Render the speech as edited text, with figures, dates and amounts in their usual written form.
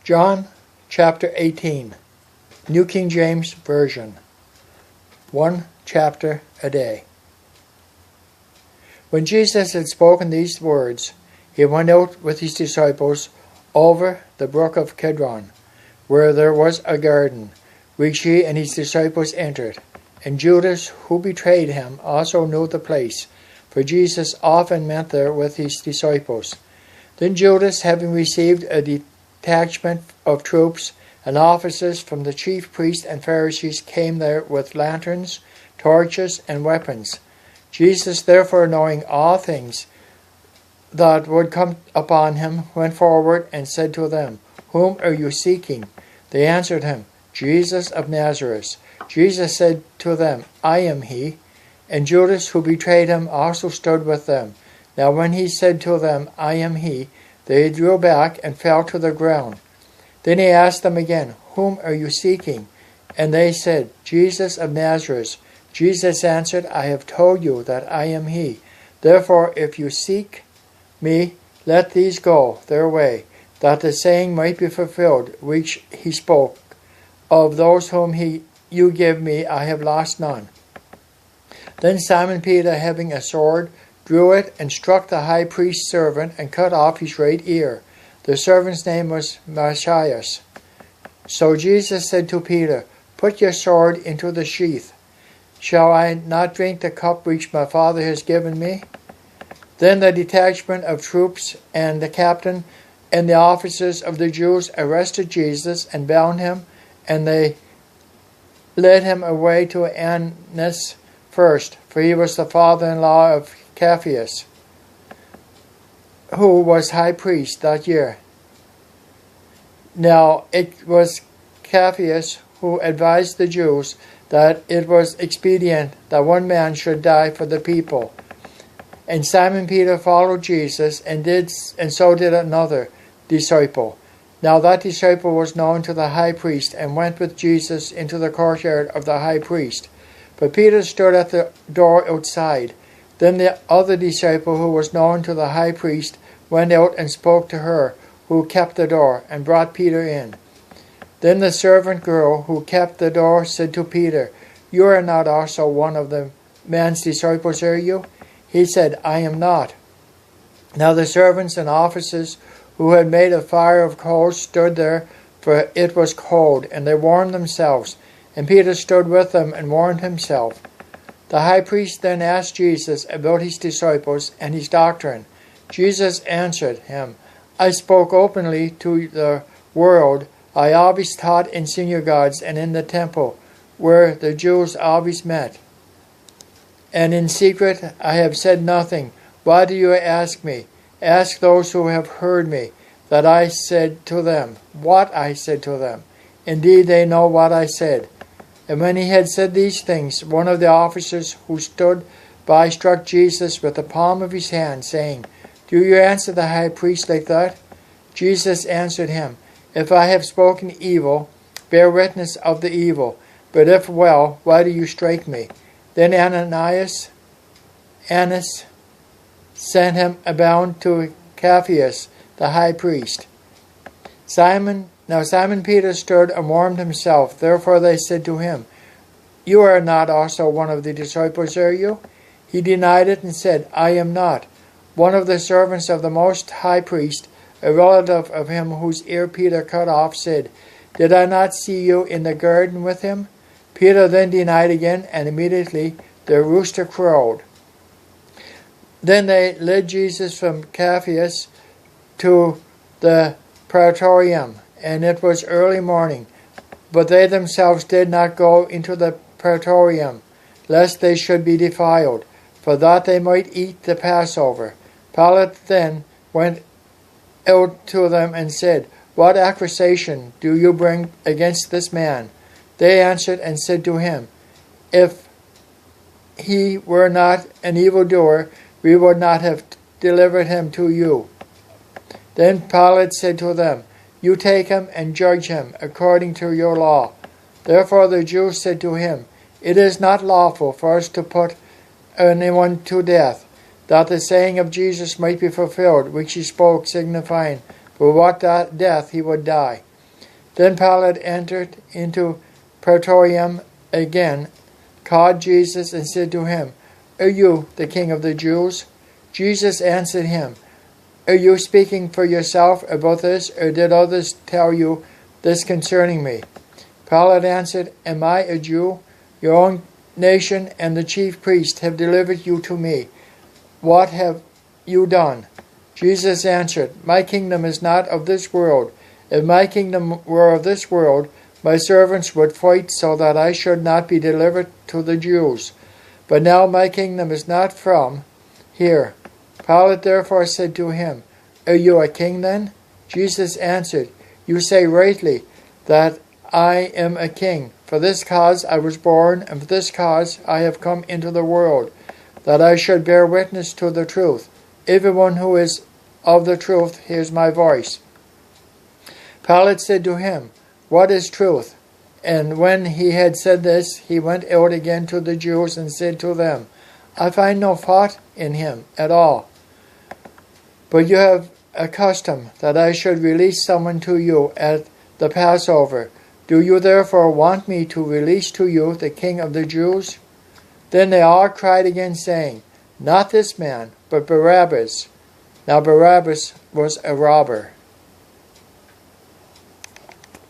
John chapter 18, New King James Version. 1 chapter a day. When Jesus had spoken these words, he went out with his disciples over the brook of Kidron, where there was a garden, which he and his disciples entered. And Judas, who betrayed him, also knew the place, for Jesus often went there with his disciples. Then Judas, having received a detachment of troops and officers from the chief priests and Pharisees, came there with lanterns, torches, and weapons. Jesus, therefore, knowing all things that would come upon him, went forward and said to them, "Whom are you seeking?" They answered him, "Jesus of Nazareth." Jesus said to them, "I am he." And Judas, who betrayed him, also stood with them. Now when he said to them, "I am he," they drew back and fell to the ground. Then he asked them again, "Whom are you seeking?" And they said, "Jesus of Nazareth." Jesus answered, "I have told you that I am he. Therefore, if you seek me, let these go their way, that the saying might be fulfilled which he spoke, of those whom you give me, I have lost none." Then Simon Peter, having a sword, drew it and struck the high priest's servant and cut off his right ear. The servant's name was Malchus. So Jesus said to Peter, "Put your sword into the sheath. Shall I not drink the cup which my Father has given me?" Then the detachment of troops and the captain and the officers of the Jews arrested Jesus and bound him, and they led him away to Annas first, for he was the father-in-law of Caiaphas, who was high priest that year. Now it was Caiaphas who advised the Jews that it was expedient that one man should die for the people. And Simon Peter followed Jesus, and so did another disciple. Now that disciple was known to the high priest, and went with Jesus into the courtyard of the high priest. But Peter stood at the door outside. Then the other disciple, who was known to the high priest, went out and spoke to her who kept the door, and brought Peter in. Then the servant girl who kept the door said to Peter, "You are not also one of the man's disciples, are you?" He said, "I am not." Now the servants and officers who had made a fire of coals stood there, for it was cold, and they warmed themselves. And Peter stood with them and warmed himself. The high priest then asked Jesus about his disciples and his doctrine. Jesus answered him, "I spoke openly to the world. I always taught in synagogues and in the temple, where the Jews always met. And in secret I have said nothing. Why do you ask me? Ask those who have heard me, what I said to them. Indeed, they know what I said." And when he had said these things, one of the officers who stood by struck Jesus with the palm of his hand, saying, "Do you answer the high priest like that?" Jesus answered him, "If I have spoken evil, bear witness of the evil. But if well, why do you strike me?" Then Annas sent him bound to Caiaphas, the high priest. Now Simon Peter stood and warmed himself. Therefore they said to him, "You are not also one of the disciples, are you?" He denied it and said, "I am not." One of the servants of the most high priest, a relative of him whose ear Peter cut off, said, "Did I not see you in the garden with him?" Peter then denied again, and immediately the rooster crowed. Then they led Jesus from Caiaphas to the praetorium, and it was early morning. But they themselves did not go into the praetorium, lest they should be defiled, for that they might eat the Passover. Pilate then went out to them and said, "What accusation do you bring against this man?" They answered and said to him, "If he were not an evildoer, we would not have delivered him to you." Then Pilate said to them, "You take him and judge him according to your law." Therefore the Jews said to him, "It is not lawful for us to put anyone to death, that the saying of Jesus might be fulfilled, which he spoke, signifying by what death he would die. Then Pilate entered into Praetorium again, called Jesus, and said to him, Are you the king of the Jews? Jesus answered him, Are you speaking for yourself about this, or did others tell you this concerning me? Pilate answered, Am I a Jew? Your own nation and the chief priests have delivered you to me. What have you done? Jesus answered, My kingdom is not of this world. If my kingdom were of this world, my servants would fight so that I should not be delivered to the Jews. But now my kingdom is not from here. Pilate therefore said to him, Are you a king then? Jesus answered, You say rightly that I am a king. For this cause I was born, and for this cause I have come into the world, that I should bear witness to the truth. Everyone who is of the truth hears my voice. Pilate said to him, What is truth? And when he had said this, he went out again to the Jews and said to them, I find no fault in him at all. But you have a custom that I should release someone to you at the Passover. Do you therefore want me to release to you the king of the Jews? Then they all cried again, saying, Not this man, but Barabbas. Now Barabbas was a robber.